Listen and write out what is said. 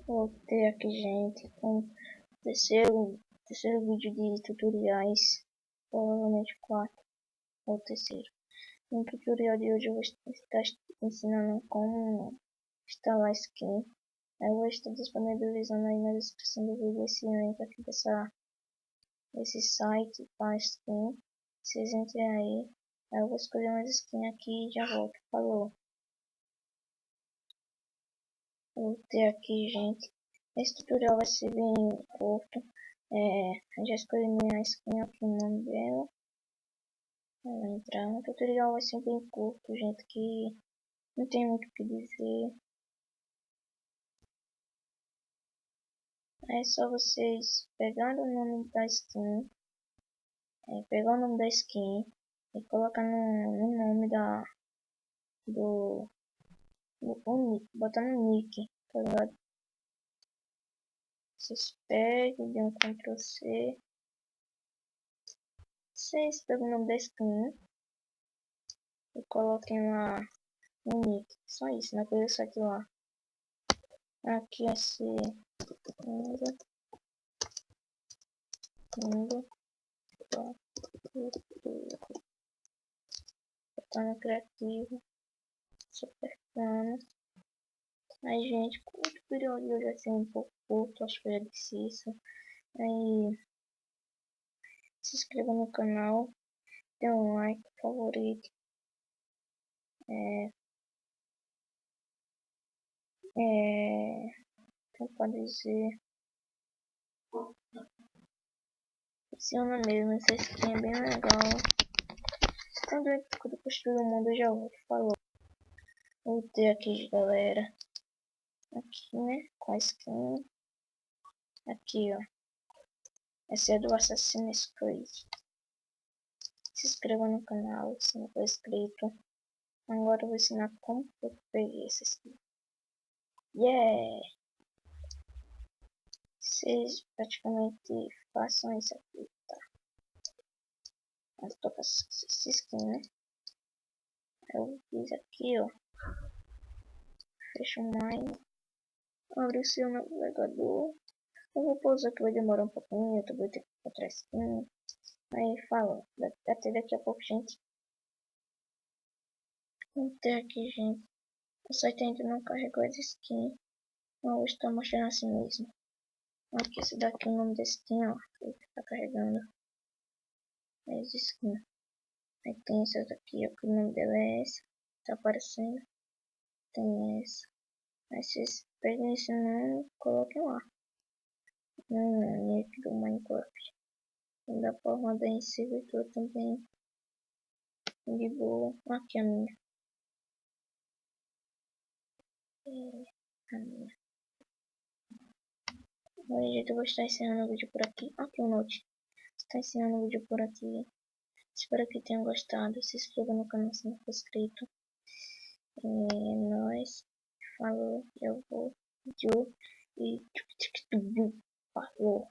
Voltei aqui, gente, com o terceiro vídeo de tutoriais, provavelmente quarto ou terceiro. No tutorial de hoje eu vou estar ensinando como instalar skin. Eu vou estar disponibilizando aí na descrição do vídeo esse link aqui desse site para skin. Vocês entrem aí, eu vou escolher umas skin aqui e já volto. Falou! Voltei aqui, gente. Esse tutorial vai ser bem curto. Já escolhi minha skin aqui, o nome dela. Vou entrar. O tutorial vai ser bem curto, gente, que não tem muito o que dizer. É só vocês pegarem o nome da skin, pegar o nome da skin e colocar no nome botar no nick, tá ligado? Vocês pegam, dêem um Ctrl C. Vocês pegam o nome da skin e coloquem lá no nick. Só isso, naquele site lá. Aqui vai ser botar no criativo, super plano. Aí, gente, como o tutorial de hoje vai ser um pouco curto, acho que eu já disse isso. Aí, se inscreva no canal, dê um like, favorito. Como pode dizer, funciona mesmo, essa skin é bem legal. Quando eu construir o mundo eu já vou. Falou. Voltei aqui, galera. Aqui, né, com a skin. Aqui, ó. Essa é do Assassin's Creed. Se inscreva no canal se não for inscrito. Agora eu vou ensinar como eu peguei essa skin. Yeah! Vocês praticamente façam isso aqui, tá? Mas toca essa skin, né? Eu fiz aqui, ó. Fecha o Mine. Abre o seu navegador. Eu vou pausar que vai demorar um pouquinho. Eu também tenho que encontrar skin. Aí fala. Até daqui a pouco, gente. Até aqui, gente. O site ainda não carregou as skins. Mas eu vou estar mostrando assim mesmo. Aqui, esse daqui é o nome da skin, ó. Ele tá carregando as skins. Aí tem essa daqui, ó. Que o nome dela é essa. Tá aparecendo. Tem essa. Aí vocês peguem esse nome e coloquem lá. No nick do Minecraft. E dá pra rodar em servidor também. De boa. Aqui a minha. A minha. Bom, gente, eu vou estar encerrando o vídeo por aqui. Aqui o note. Está encerrando o vídeo por aqui. Espero que tenham gostado. Se inscreva no canal se não for inscrito. É nóis. Falou. Eu vou. E falou.